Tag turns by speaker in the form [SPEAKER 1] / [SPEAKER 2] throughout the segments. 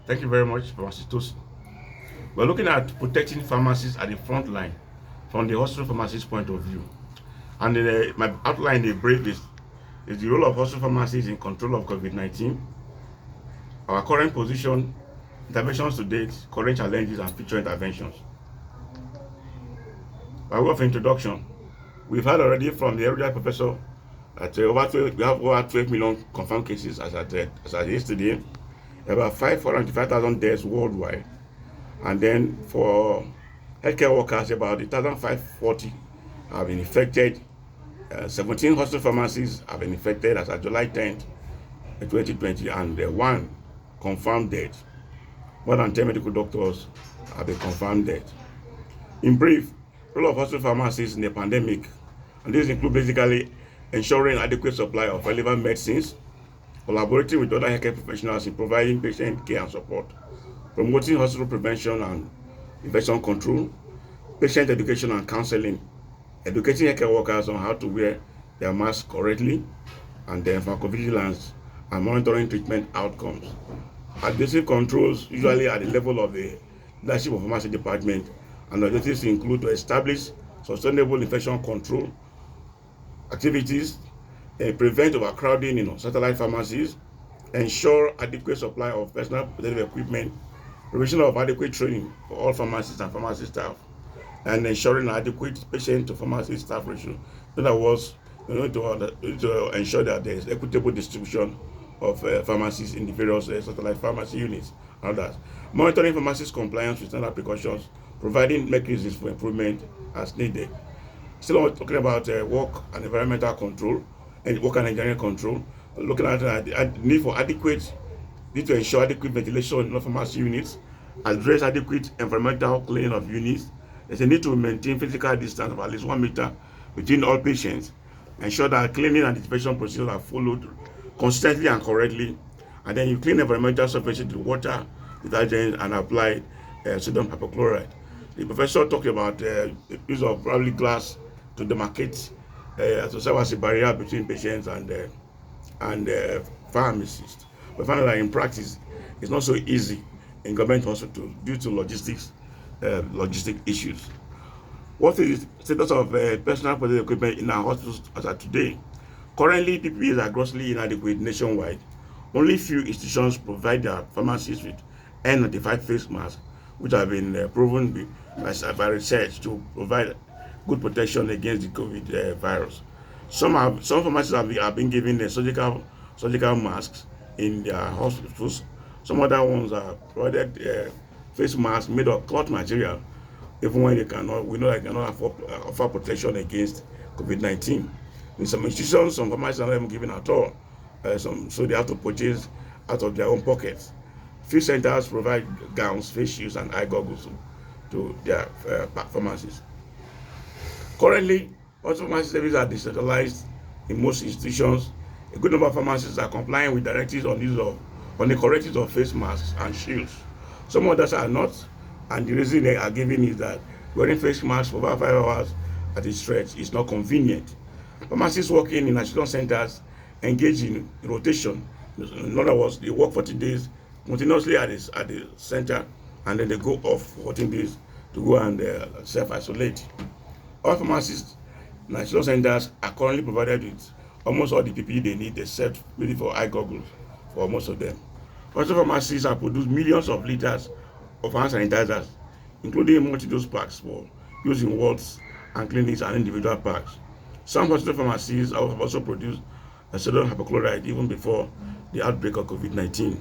[SPEAKER 1] Thank you very much, Pharmacist Tosin. We're looking at protecting pharmacists at the front line from the hospital pharmacist point of view. And my outline in the brief is the role of hospital pharmacists in control of COVID-19, our current position, interventions to date, current challenges, and future interventions. By way of introduction, we've heard already from the erudite professor that we have over 12 million confirmed cases as at yesterday, about 505,000 deaths worldwide. And then for healthcare workers, about 1,540 have been infected. 17 hospital pharmacies have been infected as of July 10th, 2020, and one confirmed death. More than 10 medical doctors have been confirmed dead. In brief, the role of hospital pharmacists in the pandemic, and this includes basically ensuring adequate supply of relevant medicines, collaborating with other healthcare professionals in providing patient care and support, promoting hospital prevention and infection control, patient education and counseling, educating healthcare workers on how to wear their masks correctly, and then pharmacovigilance and monitoring treatment outcomes. Aggressive controls usually at the level of the leadership of pharmacy department, and objectives include to establish sustainable infection control activities, prevent overcrowding in satellite pharmacies, ensure adequate supply of personal protective equipment, provision of adequate training for all pharmacists and pharmacy staff, and ensuring adequate patient to pharmacy staff ratio. In other words, to ensure that there is equitable distribution of pharmacies in the various satellite pharmacy units and others. Monitoring pharmacists' compliance with standard precautions, providing mechanisms for improvement as needed. Still talking about work and environmental control and work and engineering control, looking at the need to ensure adequate ventilation in pharmacy units, address adequate environmental cleaning of units. There's a need to maintain physical distance of at least 1 meter between all patients, ensure that cleaning and disinfection procedures are followed consistently and correctly, and then you clean environmental surfaces with water, detergent, and apply sodium hypochlorite. The professor talked about the use of probably glass to demarcate, to serve as a barrier between patients and pharmacists. We found that in practice, it's not so easy in government hospitals due to logistic issues. What is the status of personal protective equipment in our hospitals as of today? Currently, PPEs are grossly inadequate nationwide. Only few institutions provide their pharmacists with N95 face masks, which have been proven by research to provide good protection against the COVID virus. Some pharmacists have been given surgical masks in their hospitals. Some other ones are provided face masks made of cloth material, even when we know they cannot offer protection against COVID-19. In some institutions, some pharmacists are not even given at all. So they have to purchase out of their own pockets. Few centers provide gowns, face shields, and eye goggles to their pharmacists. Currently, also pharmacy services are decentralized in most institutions. A good number of pharmacists are complying with directives on the correct use of face masks and shields. Some others are not, and the reason they are giving is that wearing face masks for about 5 hours at a stretch is not convenient. Pharmacists working in national centers engage in rotation. In other words, they work 40 days continuously at the center, and then they go off for 14 days to go and self-isolate. All pharmacists, national centers are currently provided with almost all the PPE they need, except maybe for eye goggles for most of them. Also, pharmacies have produced millions of liters of hand sanitizers, including multi-dose packs for use in wards and clinics and individual packs. Some hospital pharmacies have also produced sodium hypochlorite even before the outbreak of COVID-19.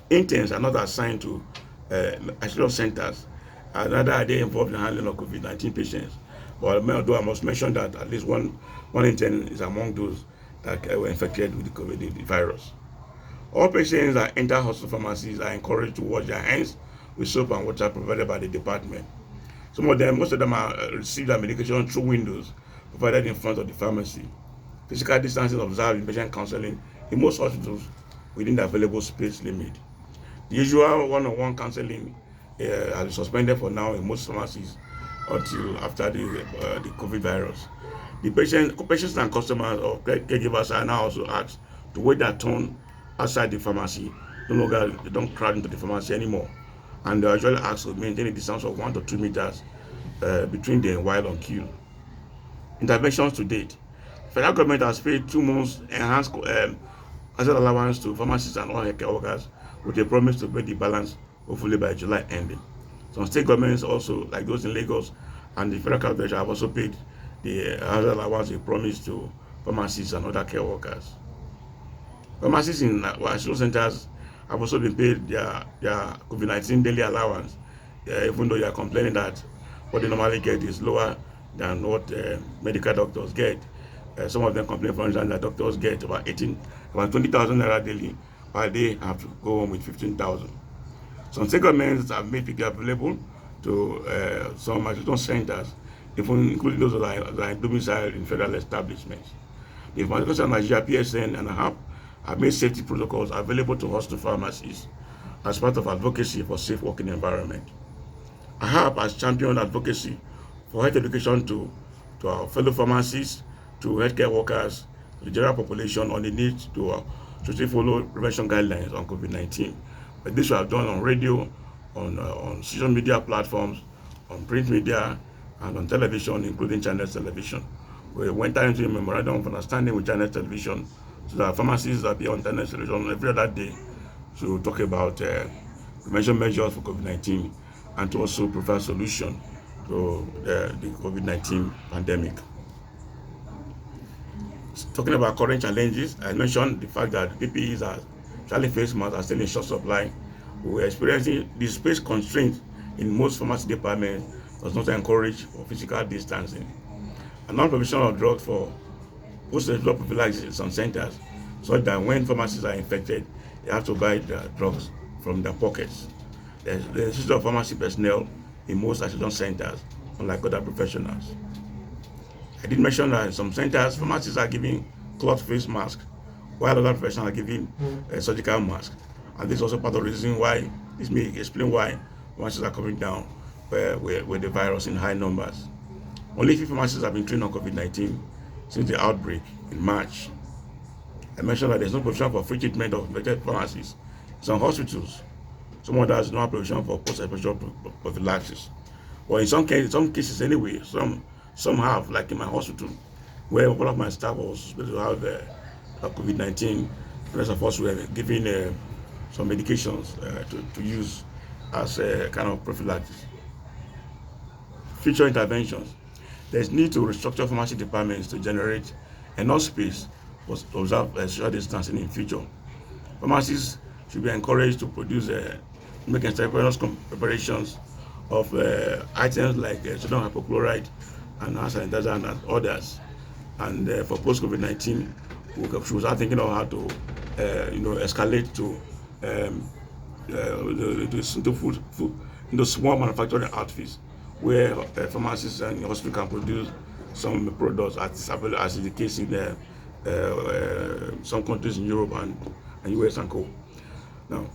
[SPEAKER 1] Interns are not assigned to hospital centers, neither are they involved in handling of COVID-19 patients. But although I must mention that at least one intern is among those that were infected with the COVID virus. All patients that enter hospital pharmacies are encouraged to wash their hands with soap and water provided by the department. Most of them receive their medication through windows provided in front of the pharmacy. Physical distancing observed in patient counseling in most hospitals within the available space limit. The usual one-on-one counseling has been suspended for now in most pharmacies until after the COVID virus. The patients and customers or caregivers are now also asked to wait their turn outside the pharmacy no longer, they don't crowd into the pharmacy anymore. And they usually ask to maintain a distance of 1 to 2 meters between them while on queue. Interventions to date. Federal government has paid 2 months enhanced asset allowance to pharmacists and all healthcare workers with a promise to pay the balance hopefully by July ending. Some state governments also, like those in Lagos and the federal government, have also paid the asset allowance they promised to pharmacists and other care workers. Pharmacists in isolation centers have also been paid their COVID-19 daily allowance, even though you are complaining that what they normally get is lower than what medical doctors get. Some of them complain, for instance, that doctors get about 20,000 naira daily, while they have to go home with 15,000. Some state governments have made PPE available to some isolation centers, even including those that are domiciled in federal establishments. The Pharmaceutical Nigeria PSN and HAP have made safety protocols available to hospital pharmacies as part of advocacy for safe working environment. HAP has championed advocacy for health education to our fellow pharmacists, to healthcare workers, to the general population on the need to follow prevention guidelines on COVID-19. But this we have done on radio, on social media platforms, on print media, and on television, including Channel Television. We went into a memorandum of understanding with Channel Television so that pharmacists that be on Channel Television every other day to talk about prevention measures for COVID-19 and to also provide solution to the COVID-19 pandemic. Talking about current challenges, I mentioned the fact that PPEs are actually face masks are still in short supply. We're experiencing the space constraints in most pharmacy departments does not encourage for physical distancing. And non-provision of drugs for post-drug prophylaxis in some centers, so that when pharmacists are infected, they have to buy the drugs from their pockets. There's the system of pharmacy personnel in most isolation centers, unlike other professionals. I did mention that in some centers, pharmacists are giving cloth face masks, while other professionals are giving surgical masks. And this is also part of the reason why, this may explain why pharmacists are coming down with the virus in high numbers. Only few pharmacists have been trained on COVID-19 since the outbreak in March. I mentioned that there's no provision for free treatment of infected pharmacies. Some hospitals, some others do not have provision for post-exposure prophylaxis. But in some cases anyway, some have, like in my hospital, where one of my staff was supposed to have COVID-19. The rest of us were given some medications to use as a kind of prophylaxis. Future interventions. There's need to restructure pharmacy departments to generate enough space for observe social distancing in future. Pharmacists should be encouraged to produce make extemporaneous preparations of items like sodium hypochlorite and hand sanitizer and others. And for post-COVID-19, we should start thinking of how to escalate to into small manufacturing outfits where pharmacists and hospitals can produce some products as is the case in some countries in Europe and US and co. Now,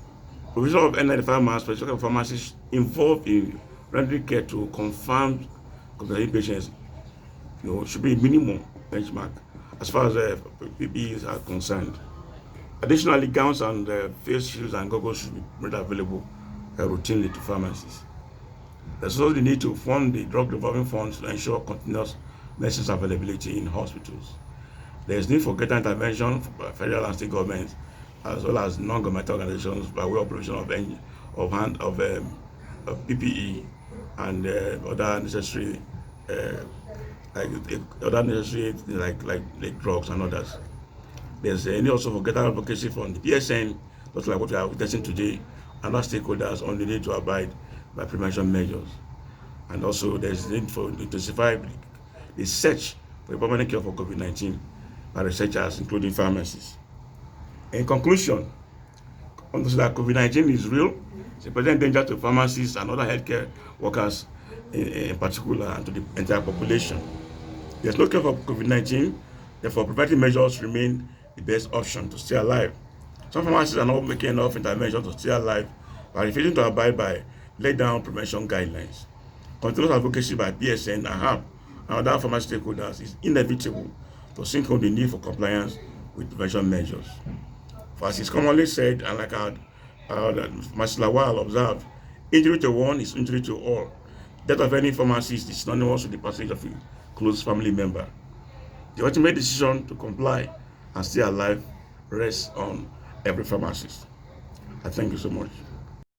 [SPEAKER 1] provision of N95 masks, specifically pharmacists involved in rendering care to confirmed COVID-19 patients, should be a minimum benchmark as far as PPEs are concerned. Additionally, gowns and face shields and goggles should be made available routinely to pharmacies. There's also the need to fund the drug revolving funds to ensure continuous medicines availability in hospitals. There's need for greater intervention by federal and state governments, as well as non-governmental organizations by way of provision of PPE and other necessary like drugs and others. There's a need also for greater advocacy from the PSN, just like what we are witnessing today, and other stakeholders on the need to abide by prevention measures. And also there's a need for intensify the search for a permanent cure for COVID-19 by researchers, including pharmacists. In conclusion, understand that COVID-19 is real. It's a present danger to pharmacists and other healthcare workers in particular, and to the entire population. There's no cure for COVID-19, therefore preventive measures remain the best option to stay alive. Some pharmacists are not making enough intervention to stay alive by refusing to abide by laid down prevention guidelines. Continuous advocacy by PSN and HAP and other pharmacy stakeholders is inevitable to sync on the need for compliance with prevention measures. For as is commonly said, and like I that Mr. Lawal observed, injury to one is injury to all. Death of any pharmacist is synonymous with the passage of a close family member. The ultimate decision to comply and stay alive rests on every pharmacist. I thank you so much.